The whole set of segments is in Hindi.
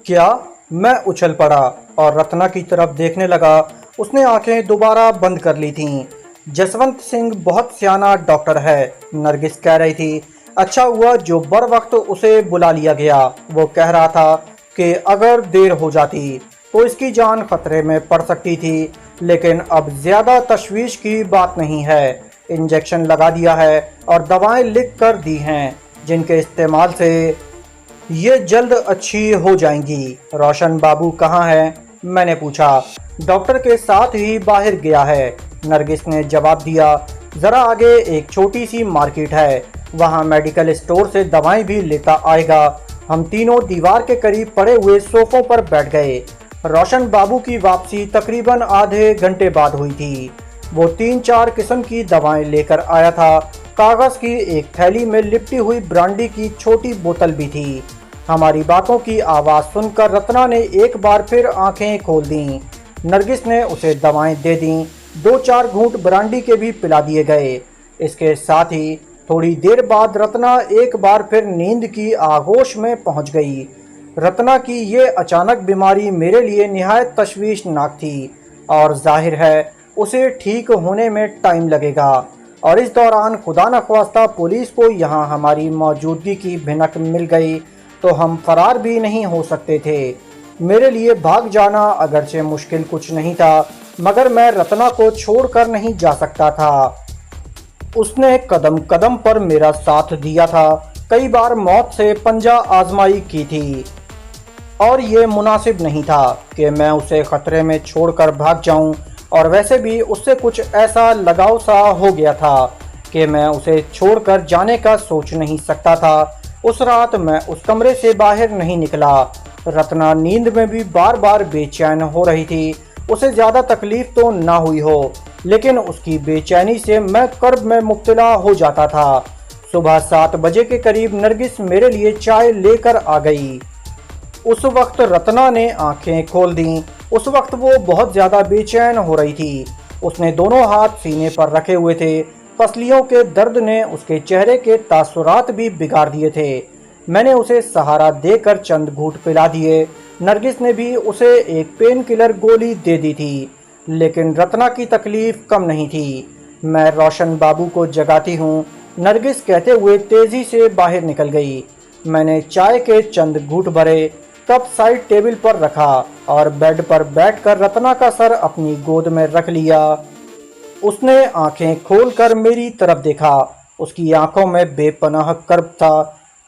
क्या? मैं उछल पड़ा और रत्ना की तरफ देखने लगा। उसने आंखें दोबारा बंद कर ली थीं। जसवंत सिंह बहुत सियाना डॉक्टर है, नरगिस कह रही थी। अच्छा हुआ जो बर वक्त उसे बुला लिया गया। वो कह रहा था कि अगर देर हो जाती तो इसकी जान खतरे में पड़ सकती थी, लेकिन अब ज़्यादा तशवीश की बात नहीं है। इंजेक्शन लगा दिया है और दवाएं लिख कर दी हैं, जिनके इस्तेमाल से ये जल्द अच्छी हो जाएंगी। रोशन बाबू कहाँ है? मैंने पूछा। डॉक्टर के साथ ही बाहर गया है, नरगिस ने जवाब दिया। ज़रा आगे एक छोटी सी मार्केट है, वहाँ मेडिकल स्टोर से दवाएं भी लेता आएगा। हम तीनों दीवार के करीब पड़े हुए सोफों पर बैठ गए। रोशन बाबू की वापसी तकरीबन आधे घंटे बाद हुई थी। वो 3-4 किस्म की दवाएं लेकर आया था। कागज़ की एक थैली में लिपटी हुई ब्रांडी की छोटी बोतल भी थी। हमारी बातों की आवाज़ सुनकर रत्ना ने एक बार फिर आंखें खोल दी। नरगिस ने उसे दवाएं दे दी। 2-4 घूंट ब्रांडी के भी पिला दिए गए। इसके साथ ही थोड़ी देर बाद रत्ना एक बार फिर नींद की आगोश में पहुंच गई। रत्ना की ये अचानक बीमारी मेरे लिए निहायत तशवीशनाक थी और जाहिर है उसे ठीक होने में टाइम लगेगा। और इस दौरान खुदा न ख्वास्ता पुलिस को यहाँ हमारी मौजूदगी की भिनक मिल गई तो हम फरार भी नहीं हो सकते थे। मेरे लिए भाग जाना अगरचे मुश्किल कुछ नहीं था, मगर मैं रत्ना को छोड़कर नहीं जा सकता था। उसने कदम कदम पर मेरा साथ दिया था, कई बार मौत से पंजा आजमाई की थी, और ये मुनासिब नहीं था कि मैं उसे खतरे में छोड़कर भाग जाऊं। और वैसे भी उससे कुछ ऐसा लगाव सा हो गया था कि मैं उसे छोड़कर जाने का सोच नहीं सकता था। उस रात मैं उस कमरे से बाहर नहीं निकला। रत्ना नींद में भी बार बार बेचैन हो रही थी। उसे ज़्यादा तकलीफ तो ना हुई हो, लेकिन उसकी बेचैनी से मैं कर्ब में मुब्तला हो जाता था। सुबह 7 बजे के करीब नरगिस मेरे लिए चाय लेकर आ गई। उस वक्त रत्ना ने आंखें खोल दी। उस वक्त वो बहुत ज़्यादा बेचैन हो रही थी। उसने दोनों हाथ सीने पर रखे हुए थे। पसलियों के दर्द ने उसके चेहरे के तासुरात भी बिगाड़ दिए थे। मैंने उसे सहारा देकर चंद घूंट पिला दिए। नरगिस ने भी उसे एक पेन किलर गोली दे दी थी, लेकिन रत्ना की तकलीफ कम नहीं थी। मैं रोशन बाबू को जगाती हूँ, नरगिस कहते हुए तेज़ी से बाहर निकल गई। मैंने चाय के चंद घूंट भरे, कप साइड टेबल पर रखा और बेड पर बैठकर रत्ना का सर अपनी गोद में रख लिया। उसने आंखें खोलकर मेरी तरफ देखा। उसकी आंखों में बेपनाह कर्ब था।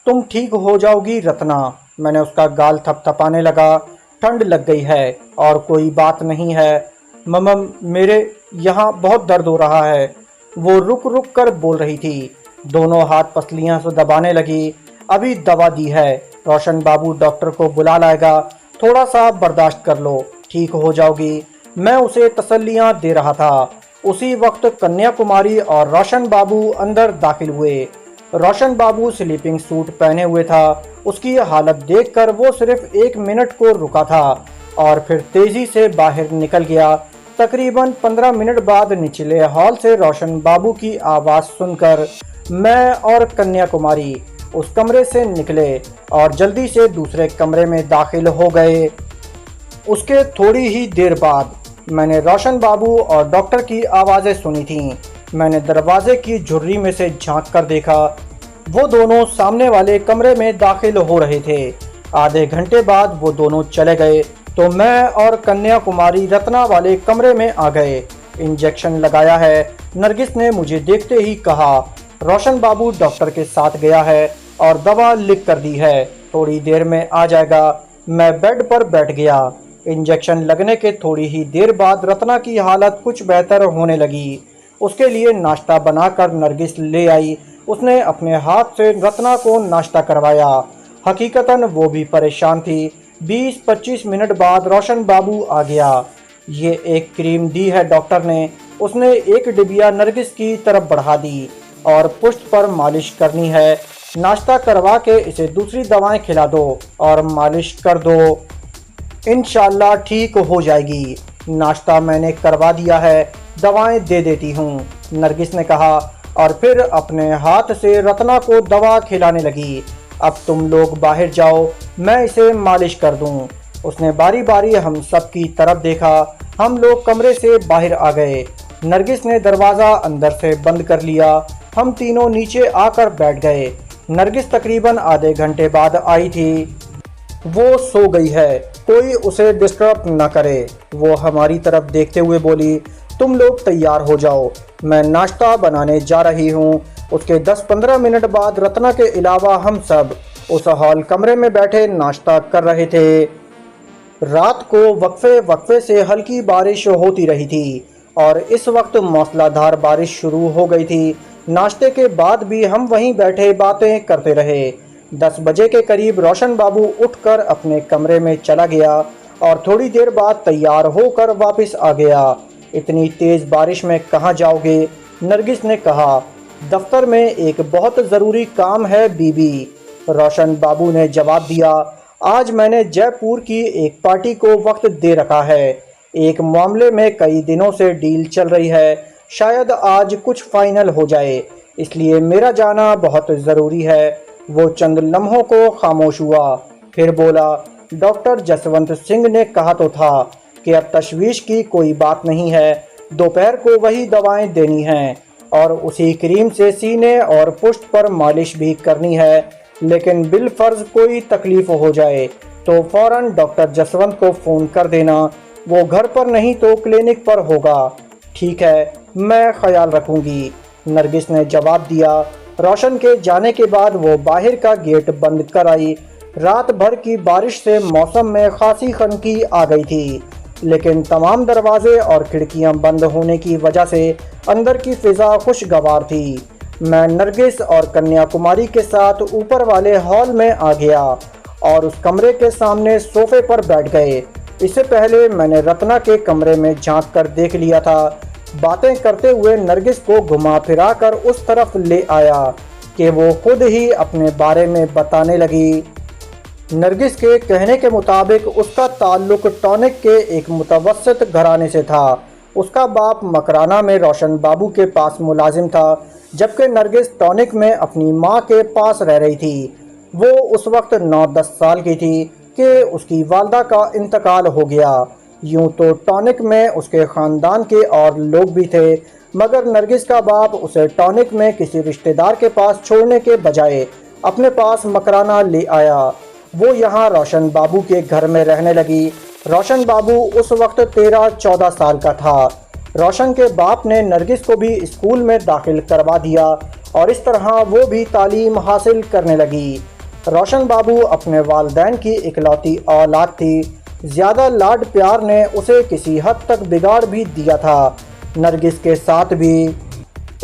तुम ठीक हो जाओगी रत्ना। मैंने उसका गाल थपथपाने लगा। ठंड लग गई है और कोई बात नहीं है। मम्म, मेरे यहाँ बहुत दर्द हो रहा है। वो रुक रुक कर बोल रही थी। दोनों हाथ पसलियाँ से दबाने लगी। अभी दवा दी है, रोशन बाबू डॉक्टर को बुला लाएगा। थोड़ा सा बर्दाश्त कर लो, ठीक हो जाओगी। मैं उसे तसल्लियाँ दे रहा था। उसी वक्त कन्याकुमारी और रोशन बाबू अंदर दाखिल हुए। रोशन बाबू स्लीपिंग सूट पहने हुए था। उसकी हालत देखकर वो सिर्फ 1 मिनट को रुका था और फिर तेजी से बाहर निकल गया। तकरीबन 15 मिनट बाद निचले हॉल से रोशन बाबू की आवाज़ सुनकर मैं और कन्याकुमारी उस कमरे से निकले और जल्दी से दूसरे कमरे में दाखिल हो गए। उसके थोड़ी ही देर बाद मैंने रोशन बाबू और डॉक्टर की आवाज़ें सुनी थीं। मैंने दरवाजे की झुर्री में से झांक कर देखा। वो दोनों सामने वाले कमरे में दाखिल हो रहे थे। आधे घंटे बाद वो दोनों चले गए तो मैं और कन्याकुमारी रत्ना वाले कमरे में आ गए। इंजेक्शन लगाया है, नरगिस ने मुझे देखते ही कहा। रोशन बाबू डॉक्टर के साथ गया है और दवा लिख कर दी है, थोड़ी देर में आ जाएगा। मैं बेड पर बैठ गया। इंजेक्शन लगने के थोड़ी ही देर बाद रत्ना की हालत कुछ बेहतर होने लगी। उसके लिए नाश्ता बनाकर नरगिस ले आई। उसने अपने हाथ से रत्ना को नाश्ता करवाया। हकीकतन वो भी परेशान थी। 20-25 मिनट बाद रोशन बाबू आ गया। ये एक क्रीम दी है डॉक्टर ने। उसने एक डिबिया नरगिस की तरफ बढ़ा दी और पुष्ट पर मालिश करनी है। नाश्ता करवा के इसे दूसरी दवाएं खिला दो और मालिश कर दो, इंशाल्लाह ठीक हो जाएगी। नाश्ता मैंने करवा दिया है, दवाएं दे देती हूँ, नरगिस ने कहा और फिर अपने हाथ से रत्ना को दवा खिलाने लगी। अब तुम लोग बाहर जाओ, मैं इसे मालिश कर दूं। उसने बारी बारी हम सब की तरफ देखा। हम लोग कमरे से बाहर आ गए। नरगिस ने दरवाज़ा अंदर से बंद कर लिया। हम तीनों नीचे आकर बैठ गए। नरगिस तकरीबन आधे घंटे बाद आई थी। वो सो गई है, कोई उसे डिस्टर्ब न करे। वो हमारी तरफ देखते हुए बोली, तुम लोग तैयार हो जाओ, मैं नाश्ता बनाने जा रही हूँ। उसके 10-15 मिनट बाद रत्ना के अलावा हम सब उस हॉल कमरे में बैठे नाश्ता कर रहे थे। रात को वक्फे वक्फे से हल्की बारिश होती रही थी और इस वक्त मूसलाधार बारिश शुरू हो गई थी। नाश्ते के बाद भी हम वहीं बैठे बातें करते रहे। 10 बजे के करीब रोशन बाबू उठकर अपने कमरे में चला गया और थोड़ी देर बाद तैयार होकर वापस आ गया। इतनी तेज़ बारिश में कहाँ जाओगे? नरगिस ने कहा। दफ्तर में एक बहुत ज़रूरी काम है बीबी, रोशन बाबू ने जवाब दिया। आज मैंने जयपुर की एक पार्टी को वक्त दे रखा है। एक मामले में कई दिनों से डील चल रही है, शायद आज कुछ फाइनल हो जाए, इसलिए मेरा जाना बहुत ज़रूरी है। वो चंद लम्हों को खामोश हुआ, फिर बोला, डॉक्टर जसवंत सिंह ने कहा तो था कि अब तशवीश की कोई बात नहीं है। दोपहर को वही दवाएं देनी हैं और उसी क्रीम से सीने और पुष्ट पर मालिश भी करनी है, लेकिन बिल फर्ज कोई तकलीफ हो जाए तो फौरन डॉक्टर जसवंत को फ़ोन कर देना। वो घर पर नहीं तो क्लिनिक पर होगा। ठीक है, मैं ख्याल रखूंगी, नरगिस ने जवाब दिया। रोशन के जाने के बाद वो बाहर का गेट बंद कर आई। रात भर की बारिश से मौसम में खासी खनकी आ गई थी, लेकिन तमाम दरवाजे और खिड़कियां बंद होने की वजह से अंदर की फिजा खुशगवार थी। मैं नरगिस और कन्याकुमारी के साथ ऊपर वाले हॉल में आ गया और उस कमरे के सामने सोफे पर बैठ गए। इससे पहले मैंने रत्ना के कमरे में झांक कर देख लिया था। बातें करते हुए नरगिस को घुमा फिरा कर उस तरफ ले आया कि वो खुद ही अपने बारे में बताने लगी। नरगिस के कहने के मुताबिक उसका ताल्लुक टॉनिक के एक मुतवस्सित घराने से था। उसका बाप मकराना में रोशन बाबू के पास मुलाजिम था, जबकि नरगिस टॉनिक में अपनी माँ के पास रह रही थी। वो उस वक्त 9-10 साल की थी कि उसकी वालदा का इंतकाल हो गया। यूं तो टॉनिक में उसके ख़ानदान के और लोग भी थे, मगर नरगिस का बाप उसे टॉनिक में किसी रिश्तेदार के पास छोड़ने के बजाय अपने पास मकराना ले आया। वो यहाँ रोशन बाबू के घर में रहने लगी। रोशन बाबू उस वक्त 13-14 साल का था। रोशन के बाप ने नरगिस को भी स्कूल में दाखिल करवा दिया और इस तरह वो भी तालीम हासिल करने लगी। रोशन बाबू अपने वालिदैन की इकलौती औलाद थी। ज़्यादा लाड प्यार ने उसे किसी हद तक बिगाड़ भी दिया था। नरगिस के साथ भी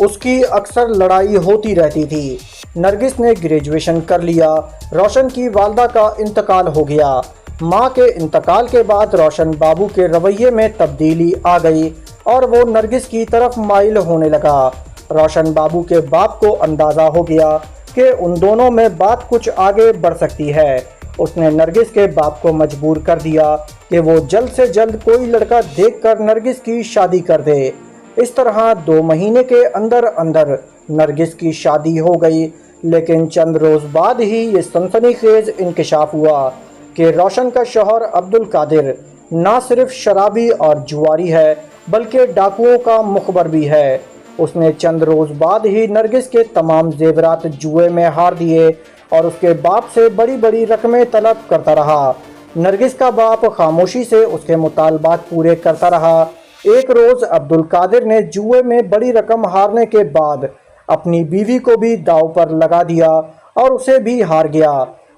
उसकी अक्सर लड़ाई होती रहती थी। नरगिस ने ग्रेजुएशन कर लिया। रोशन की वालदा का इंतकाल हो गया। माँ के इंतकाल के बाद रोशन बाबू के रवैये में तब्दीली आ गई और वो नरगिस की तरफ माइल होने लगा। रोशन बाबू के बाप को अंदाज़ा हो गया कि उन दोनों में बात कुछ आगे बढ़ सकती है। उसने नरगिस के बाप को मजबूर कर दिया कि वो जल्द से जल्द कोई लड़का देखकर नरगिस की शादी कर दे। इस तरह 2 महीने के अंदर अंदर नरगिस की शादी हो गई, लेकिन चंद रोज़ बाद ही ये सनसनीखेज इंकशाफ हुआ कि रोशन का शौहर अब्दुल कादिर ना सिर्फ शराबी और जुआरी है, बल्कि डाकुओं का मुखबर भी है। उसने चंद रोज़ बाद ही नरगिस के तमाम जेवरात जुए में हार दिए और उसके बाप से बड़ी बड़ी रकमें तलब करता रहा। नरगिस का बाप खामोशी से उसके मुतालबात पूरे करता रहा। एक रोज़ अब्दुल कादिर ने जुए में बड़ी रकम हारने के बाद अपनी बीवी को भी दाव पर लगा दिया और उसे भी हार गया।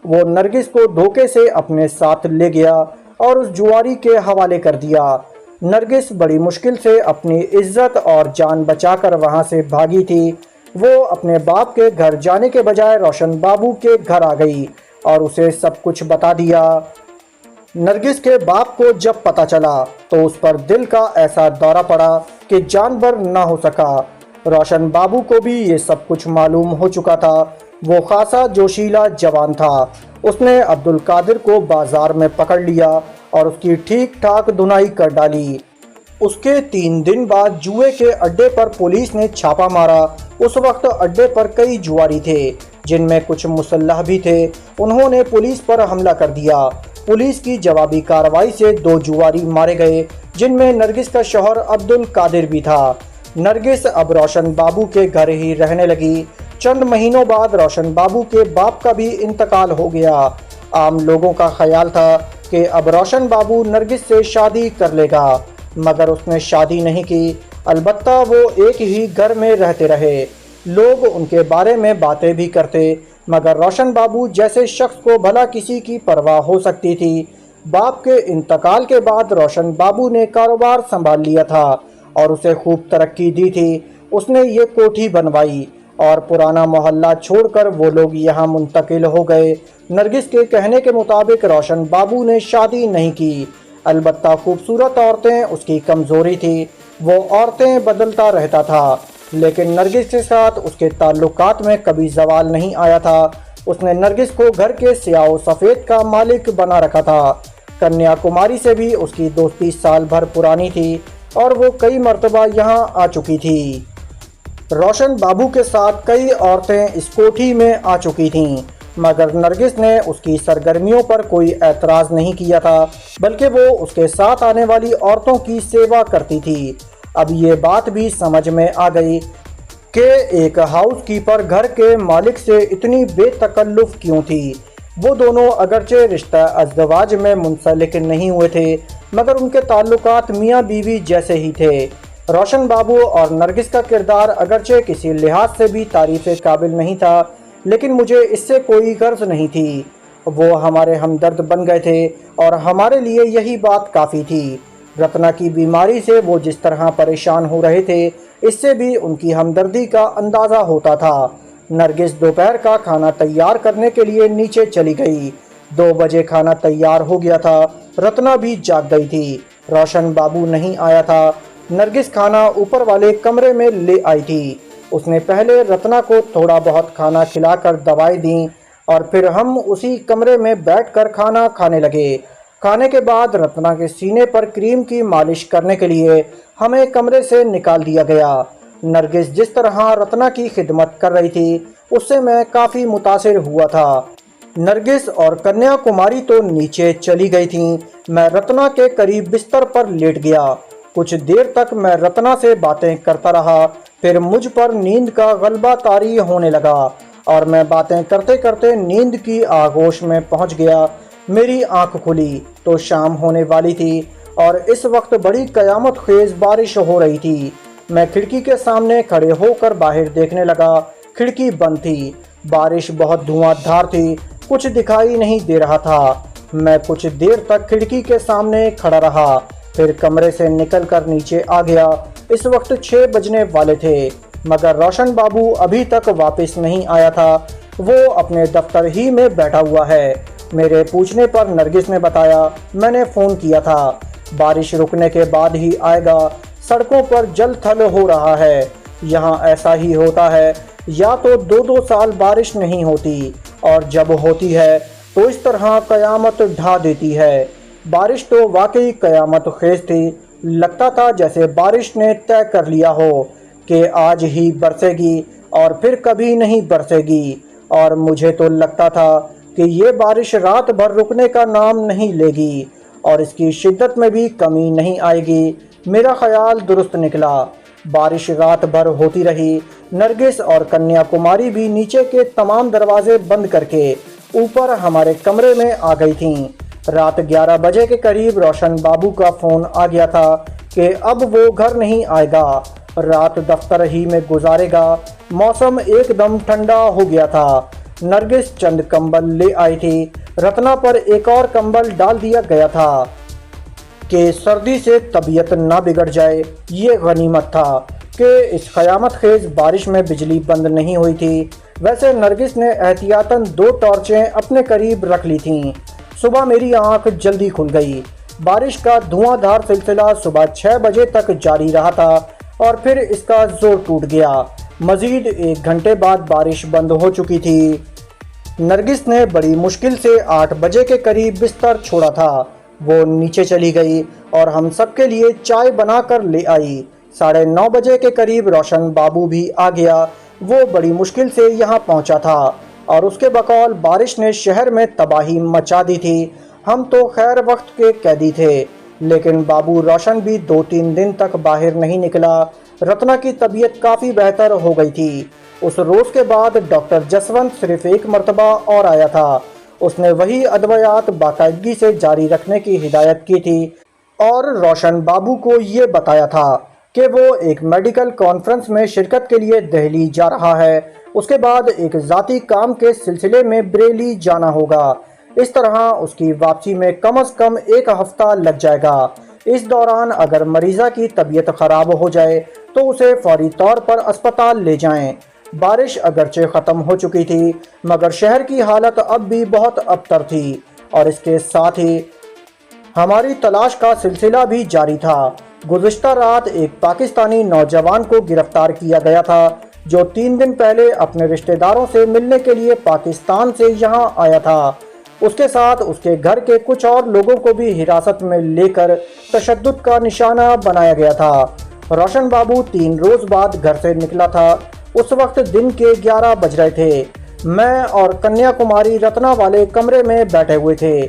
वो नरगिस को धोखे से अपने साथ ले गया और उस जुआरी के हवाले कर दिया। नरगिस बड़ी मुश्किल से अपनी इज्जत और जान बचाकर वहां से भागी थी। वो अपने बाप के घर जाने के बजाय रोशन बाबू के घर आ गई और उसे सब कुछ बता दिया। नरगिस के बाप को जब पता चला तो उस पर दिल का ऐसा दौरा पड़ा कि जानवर न हो सका। रोशन बाबू को भी ये सब कुछ मालूम हो चुका था। वो खासा जोशीला जवान था। उसने अब्दुल कादिर को बाजार में पकड़ लिया और उसकी ठीक ठाक धुनाई कर डाली। उसके 3 दिन बाद जुए के अड्डे पर पुलिस ने छापा मारा। उस वक्त अड्डे पर कई जुआरी थे। जिनमें कुछ मुसल्लह भी थे। उन्होंने पुलिस पर हमला कर दिया। पुलिस की जवाबी कार्रवाई से 2 जुआरी मारे गए, जिनमें नरगिस का शौहर अब्दुल कादिर भी था। नरगिस अब रोशन बाबू के घर ही रहने लगी। चंद महीनों बाद रोशन बाबू के बाप का भी इंतकाल हो गया। आम लोगों का ख्याल था कि अब रोशन बाबू नरगिस से शादी कर लेगा, मगर उसने शादी नहीं की। अलबत्ता वो एक ही घर में रहते रहे। लोग उनके बारे में बातें भी करते, मगर रोशन बाबू जैसे शख्स को भला किसी की परवाह हो सकती थी। बाप के इंतकाल के बाद रोशन बाबू ने कारोबार संभाल लिया था और उसे खूब तरक्की दी थी। उसने ये कोठी बनवाई और पुराना मोहल्ला छोड़कर वो लोग यहाँ मुंतकिल हो गए। नरगिस के कहने के मुताबिक रोशन बाबू ने शादी नहीं की। अलबत्ता खूबसूरत औरतें उसकी कमज़ोरी थी। वो औरतें बदलता रहता था, लेकिन नरगिस के साथ उसके ताल्लुकात में कभी जवाल नहीं आया था। उसने नरगिस को घर के स्याह सफ़ेद का मालिक बना रखा था। कन्याकुमारी से भी उसकी दोस्ती साल भर पुरानी थी और वो कई मरतबा यहाँ आ चुकी थी। रोशन बाबू के साथ कई औरतें इस कोठी में आ चुकी थीं, मगर नरगिस ने उसकी सरगर्मियों पर कोई एतराज़ नहीं किया था, बल्कि वो उसके साथ आने वाली औरतों की सेवा करती थी। अब ये बात भी समझ में आ गई कि एक हाउसकीपर घर के मालिक से इतनी बेतकल्लुफ़ क्यों थी। वो दोनों अगरचे रिश्ता अज़दवाज में मुंसलिक नहीं हुए थे, मगर उनके ताल्लुकात मियाँ बीवी जैसे ही थे। रोशन बाबू और नरगिस का किरदार अगरचे किसी लिहाज से भी तारीफ़ काबिल नहीं था, लेकिन मुझे इससे कोई गर्ज नहीं थी। वो हमारे हमदर्द बन गए थे और हमारे लिए यही बात काफ़ी थी। रत्ना की बीमारी से वो जिस तरह परेशान हो रहे थे, इससे भी उनकी हमदर्दी का अंदाज़ा होता था। नरगिस दोपहर का खाना तैयार करने के लिए नीचे चली गई। 2 बजे खाना तैयार हो गया था। रत्ना भी जाग गई थी। रोशन बाबू नहीं आया था। नरगिस खाना ऊपर वाले कमरे में ले आई थी। उसने पहले रत्ना को थोड़ा बहुत खाना खिलाकर दवाई दी और फिर हम उसी कमरे में बैठकर खाना खाने लगे। खाने के बाद रत्ना के सीने पर क्रीम की मालिश करने के लिए हमें कमरे से निकाल दिया गया। नरगिस जिस तरह रत्ना की खिदमत कर रही थी, उससे मैं काफ़ी मुतासिर हुआ था। नरगिस और कन्याकुमारी तो नीचे चली गई थीं। मैं रत्ना के करीब बिस्तर पर लेट गया। कुछ देर तक मैं रत्ना से बातें करता रहा। फिर मुझ पर नींद का गलबा तारी होने लगा और मैं बातें करते करते नींद की आगोश में पहुंच गया। मेरी आंख खुली तो शाम होने वाली थी और इस वक्त बड़ी कयामत खेज बारिश हो रही थी। मैं खिड़की के सामने खड़े होकर बाहर देखने लगा। खिड़की बंद थी। बारिश बहुत धुआंधार थी, कुछ दिखाई नहीं दे रहा था। मैं कुछ देर तक खिड़की के सामने खड़ा रहा, फिर कमरे से निकलकर नीचे आ गया। इस वक्त 6 बजने वाले थे, मगर रोशन बाबू अभी तक वापस नहीं आया था। वो अपने दफ्तर ही में बैठा हुआ है। मेरे पूछने पर नरगिस ने बताया, मैंने फ़ोन किया था, बारिश रुकने के बाद ही आएगा। सड़कों पर जल थल हो रहा है। यहाँ ऐसा ही होता है, या तो 2-2 साल बारिश नहीं होती और जब होती है तो इस तरह कयामत ढा देती है। बारिश तो वाकई कयामत खेज थी। लगता था जैसे बारिश ने तय कर लिया हो कि आज ही बरसेगी और फिर कभी नहीं बरसेगी। और मुझे तो लगता था कि ये बारिश रात भर रुकने का नाम नहीं लेगी और इसकी शिद्दत में भी कमी नहीं आएगी। मेरा ख्याल दुरुस्त निकला। बारिश रात भर होती रही। नरगिस और कन्याकुमारी भी नीचे के तमाम दरवाजे बंद करके ऊपर हमारे कमरे में आ गई थीं। रात 11 बजे के करीब रोशन बाबू का फ़ोन आ गया था कि अब वो घर नहीं आएगा, रात दफ्तर ही में गुजारेगा। मौसम एकदम ठंडा हो गया था। नरगिस चंद कंबल ले आई थी। रत्ना पर एक और कंबल डाल दिया गया था कि सर्दी से तबीयत ना बिगड़ जाए। ये गनीमत था कि इस क़यामत खेज बारिश में बिजली बंद नहीं हुई थी। वैसे नरगिस ने एहतियातन 2 टॉर्चें अपने करीब रख ली थीं। सुबह मेरी आंख जल्दी खुल गई। बारिश का धुआंधार सिलसिला सुबह 6 बजे तक जारी रहा था और फिर इसका जोर टूट गया। मज़ीद 1 घंटे बाद बारिश बंद हो चुकी थी। नरगिस ने बड़ी मुश्किल से 8 बजे के करीब बिस्तर छोड़ा था। वो नीचे चली गई और हम सबके लिए चाय बनाकर ले आई। 9:30 बजे के करीब रोशन बाबू भी आ गया। वो बड़ी मुश्किल से यहाँ पहुँचा था। और उसके बकौल बारिश ने शहर में तबाही मचा दी थी। हम तो खैर वक्त के कैदी थे, लेकिन बाबू रोशन भी 2-3 दिन तक बाहर नहीं निकला। रत्ना की तबीयत काफ़ी बेहतर हो गई थी। उस रोज़ के बाद डॉक्टर जसवंत सिर्फ एक मर्तबा और आया था। उसने वही अद्वयात बाकायदगी से जारी रखने की हिदायत की थी और रोशन बाबू को ये बताया था कि वो एक मेडिकल कॉन्फ्रेंस में शिरकत के लिए दिल्ली जा रहा है। उसके बाद एक ज़ाती काम के सिलसिले में बरेली जाना होगा। इस तरह उसकी वापसी में कम से कम 1 हफ्ता लग जाएगा। इस दौरान अगर मरीज़ा की तबीयत ख़राब हो जाए तो उसे फौरी तौर पर अस्पताल ले जाएं। बारिश अगरचे ख़त्म हो चुकी थी, मगर शहर की हालत अब भी बहुत अबतर थी और इसके साथ ही हमारी तलाश का सिलसिला भी जारी था। गुज़िश्ता रात एक पाकिस्तानी नौजवान को गिरफ्तार किया गया था, जो 3 दिन पहले अपने रिश्तेदारों से मिलने के लिए पाकिस्तान से यहां आया था। उसके साथ उसके घर के कुछ और लोगों को भी हिरासत में लेकर तशद्दुद का निशाना बनाया गया था। रोशन बाबू 3 रोज़ बाद घर से निकला था। उस वक्त दिन के 11 बज रहे थे। मैं और कन्याकुमारी रत्ना वाले कमरे में बैठे हुए थे।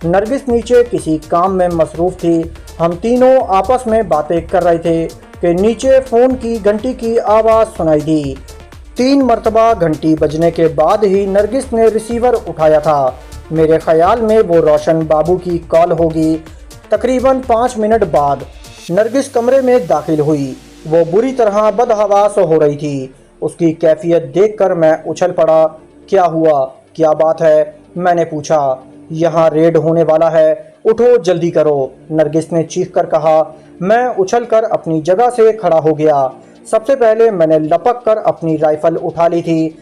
नरगिस नीचे किसी काम में मसरूफ़ थी। हम तीनों आपस में बातें कर रहे थे कि नीचे फ़ोन की घंटी की आवाज़ सुनाई दी। 3 मरतबा घंटी बजने के बाद ही नरगिस ने रिसीवर उठाया था। मेरे ख्याल में वो रोशन बाबू की कॉल होगी। तकरीबन 5 मिनट बाद नरगिस कमरे में दाखिल हुई। वो बुरी तरह बदहवास हो रही थी। उसकी कैफियत देखकर मैं उछल पड़ा। क्या हुआ, क्या बात है? मैंने पूछा। यहाँ रेड होने वाला है, उठो जल्दी करो, नरगिस ने चीख कर कहा। मैं उछलकर अपनी जगह से खड़ा हो गया। सबसे पहले मैंने लपक कर अपनी राइफल उठा ली थी।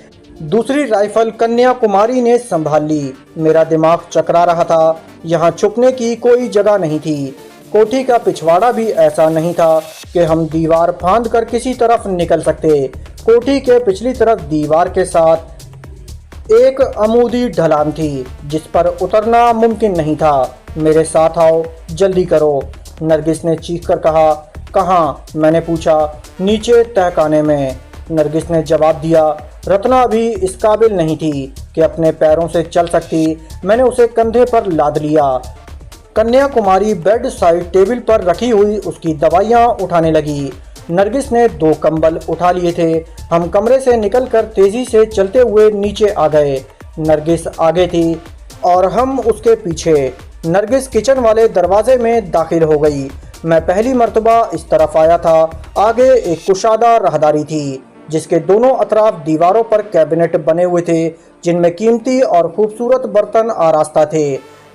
दूसरी राइफल कन्याकुमारी ने संभाल ली। मेरा दिमाग चकरा रहा था। यहाँ छुपने की कोई जगह नहीं थी। कोठी का पिछवाड़ा भी ऐसा नहीं था कि हम दीवार फांद कर किसी तरफ निकल सकते। कोठी के पिछली तरफ दीवार के साथ एक अमूदी ढलान थी, जिस पर उतरना मुमकिन नहीं था। मेरे साथ आओ, जल्दी करो, नरगिस ने चीख कर कहा। कहाँ? मैंने पूछा। नीचे तहखाने में, नरगिस ने जवाब दिया। रत्ना भी इस काबिल नहीं थी कि अपने पैरों से चल सकती। मैंने उसे कंधे पर लाद लिया। कन्याकुमारी बेड साइड टेबल पर रखी हुई उसकी दवाइयाँ उठाने लगी। नरगिस ने 2 कंबल उठा लिए थे। हम कमरे से निकलकर तेज़ी से चलते हुए नीचे आ गए। नरगिस आगे थी और हम उसके पीछे। नरगिस किचन वाले दरवाजे में दाखिल हो गई। मैं पहली मर्तबा इस तरफ आया था। आगे एक कुशादा राहदारी थी, जिसके दोनों अतराफ दीवारों पर कैबिनेट बने हुए थे, जिनमें कीमती और खूबसूरत बर्तन आरास्ता थे।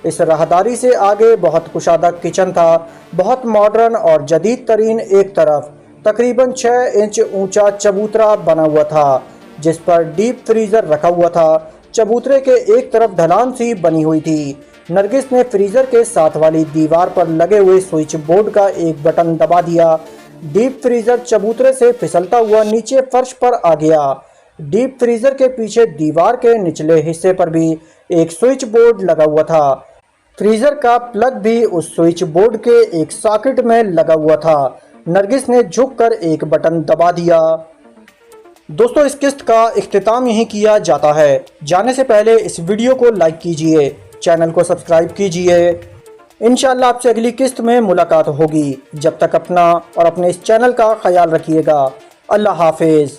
इस राहदारी से आगे बहुत कुशादा किचन था, बहुत मॉडर्न और जदीद तरीन। एक तरफ तकरीबन 6 इंच ऊंचा चबूतरा बना हुआ था, जिस पर डीप फ्रीज़र रखा हुआ था। चबूतरे के एक तरफ ढलान सी बनी हुई थी। नरगिस ने फ्रीज़र के साथ वाली दीवार पर लगे हुए स्विच बोर्ड का एक बटन दबा दिया। डीप फ्रीज़र चबूतरे से फिसलता हुआ नीचे फर्श पर आ गया। डीप फ्रीज़र के पीछे दीवार के निचले हिस्से पर भी एक स्विच बोर्ड लगा हुआ था। फ्रीज़र का प्लग भी उस स्विच बोर्ड के एक सॉकेट में लगा हुआ था। नरगिस ने झुककर एक बटन दबा दिया। दोस्तों, इस किस्त का इख्तिताम यहीं किया जाता है। जाने से पहले इस वीडियो को लाइक कीजिए, चैनल को सब्सक्राइब कीजिए। इंशाअल्लाह आपसे अगली किस्त में मुलाकात होगी। जब तक अपना और अपने इस चैनल का ख्याल रखिएगा। अल्लाह हाफिज़।